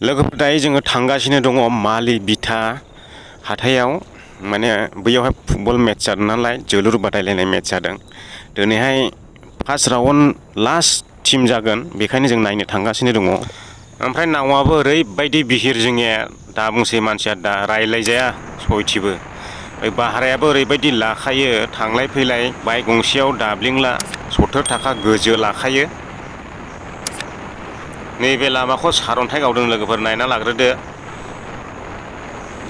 लोगोफोर दायो जोङो थांगासिनो दङ मालि बिथा हाथायाव माने बैयावहाय फुटबल मेट्च जादों नालाय जोलुर बादायलायनाय मेट्च जादों दिनैहाय फार्स्ट राउन्ड लास्ट टीम जागोन बेखायनो जों नायनो थांगासिनो दङ ओमफ्राय नावाबो ओरैबायदि बिहिर जोंनिया दा बुंसै मानसिया दा रायलायजाया सयथिबो भारायाबो ओरैबायदि लाखायो थांलाय फैलाय बाइक गंसेयाव दाब्लिंला 70 थाखा गोजो लाखायो नैबे लामाखौ सारन्थाइ गावदों लोगोफोर नायना लाग्रोदो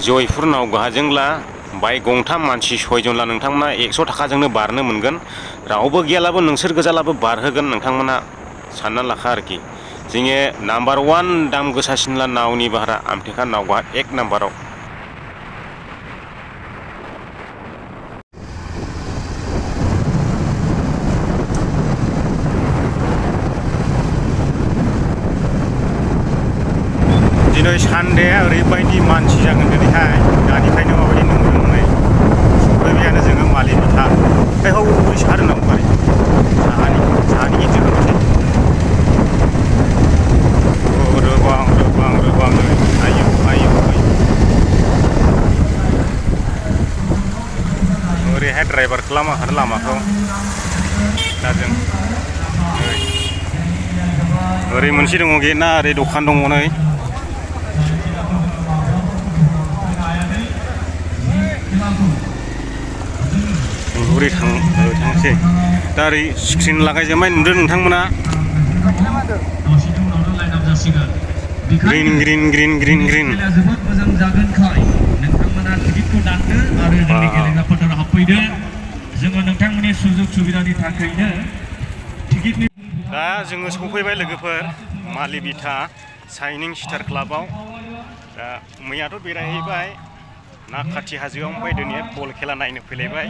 जयपुर नावगाहाजोंला बाइक गंथाम मानसि 6 जनला नोंथांमोना 100 थाखाजोंनो बारनो मोनगोन रावबो गैयालाबो नोंसोर गोजालाबो बारहोगोन नोंथांमोना सानना लाखा आरोखि जोंनि नाम्बार 1 दाम गोसासिनला नावनि भारा आमथेखा नावगाहा 1 नाम्बाराव दिनै सानडेया ओरैबायदि मानसि जागोन दिनैहाय दानिफ्रायनो माबायदि नुदों सफैबायानो जोङो मालि बिथा हौरै साहा नांगौ मारै साहानि गिदिर मोनसे रोबां आयौ ओरैहाय ड्राइभार खालामा आरो लामाखौ दा जों ओरै मोनसे दङ गेटना ओरै दखान दङ नै ओरै थांसै दा ओरै स्क्रिन लागायजोबबाय नुदों नोंथांमोना ग्रिन जोबोद मोजां जागोनखाय नोंथांमोना टिकेटखौ दानदो आरो जोंनि गेलेग्रा फोथाराव हाबफैदो जोङो नोंथांमोननि सुजुग सुबिदानि थाखायनो टिकेटनि दा जोङो सफैबाय लोगोफोर मालि बिथा साइनिं स्टार क्लाबाव दा मैयाथ' बेरायहैबाय ना खाथि हाजोआव ओमफ्राय दिनै बल खेला नायनो फैलायबाय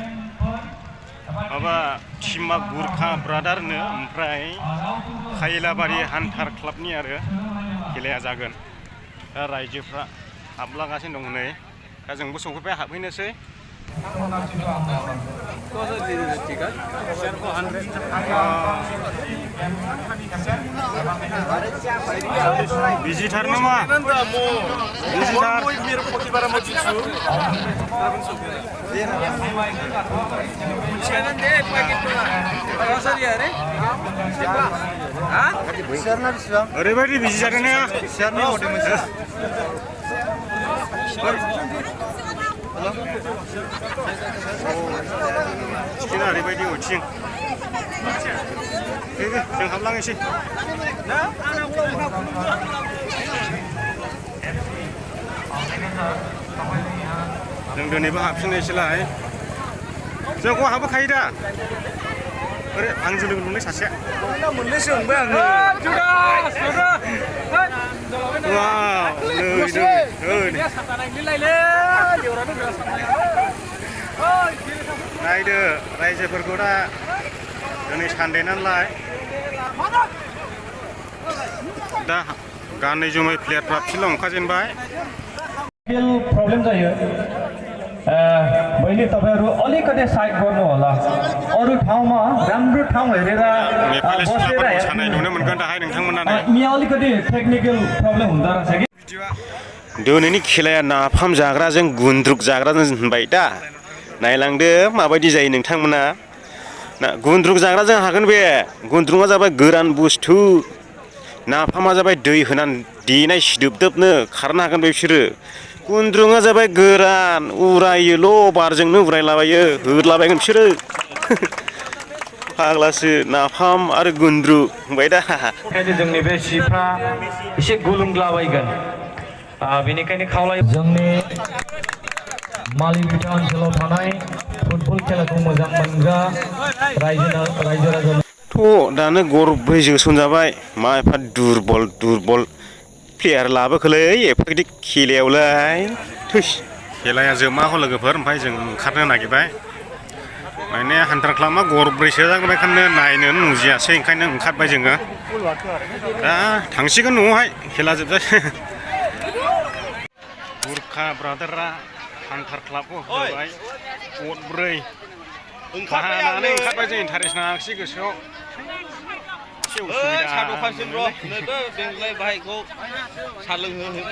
माबा टिमा गुरखा ब्रादारनो ओमफ्राय खायलाबारि हान्टार क्लाबनि आरो खेलाया जागोन दा रायजोफ्रा हाबलागासिनो दं नै दा जोंबो सफैबाय हाबहैनोसै बिजिथार नामा बिजिथार ओरैबायदि बिजि जादों ना चिकेना ओरैबायदि उथिं जों हाबलांनोसै जों दिनैबो हाबफिननायसैलाय जोंखौ हाबोखायो दा ओरै आंजों लोगो मोननाय सासे मोननैसो मोनबाय आङो नायदो रायजोफोरखौ दा दिनै सानडे नालाय दा गानै जोमै प्लेयारफ्रा फिल्डआव ओंखारजेनबाय प्रब्लेम जायो बैनि तपाईँहरू अलिकति साइड गर्नु होला अरू ठाउँमा राम्रो ठाउँ हेरेर बसेर यहाँ अलिकति टेक्निकल प्रब्लम हुँदो रहेछ कि दिनैनि खेलाया नाफाम जाग्राजों गुन्द्रुक जाग्राजों होनबाय दा नायलांदो माबायदि जायो नोंथांमोना गुन्द्रुक जाग्राजों हागोन बे गुन्द्रुकआ जाबाय गोरान बुस्थु नाफामा जाबाय दै होनानै देनाय सिदोबदोबनो खारनो हागोन बे बिसोरो गुन्द्रुकआ जाबाय गोरान उरायोल' बारजोंनो उरायलाबायो होदलाबायगोन बिसोरो फाग्लासो नाफाम आरो गुन्द्रुक होनबाय दा जोंनि बे सिफ्रा एसे गुलुंलाबायगोन बेनिखायनो खावलाय जोंनि मालि बिथा ओनसोलाव थानाय फुटबल खेलाखौ मोजां मोनग्रा रायजो राजा थ' दानो गरबै जोसनजाबाय मा एफा दुरबल प्लेयार लाबोखोलै एफागिदि खेलायावलाय थैस खेलाया जोबमाखौ लोगोफोर ओमफ्राय जों ओंखारनो नागिरबाय माने हान्टार क्लाबा गरब्रैसो जाबायखायनो नायनो नुजियासै ओंखायनो ओंखारबाय जोङो दा थांसिगोन न'आवहाय खेला जोबजासे गुरखा ब्रादारआ हान्टार क्लाबखौ होबाय गरब्रै ओंखारबाय जों इन्टारेस्ट नाङाखिसै गोसोआव एसे उसुबिदा साहा दखानसिम र' नैबो बेंलाय बाहायखौ साहा लोंहो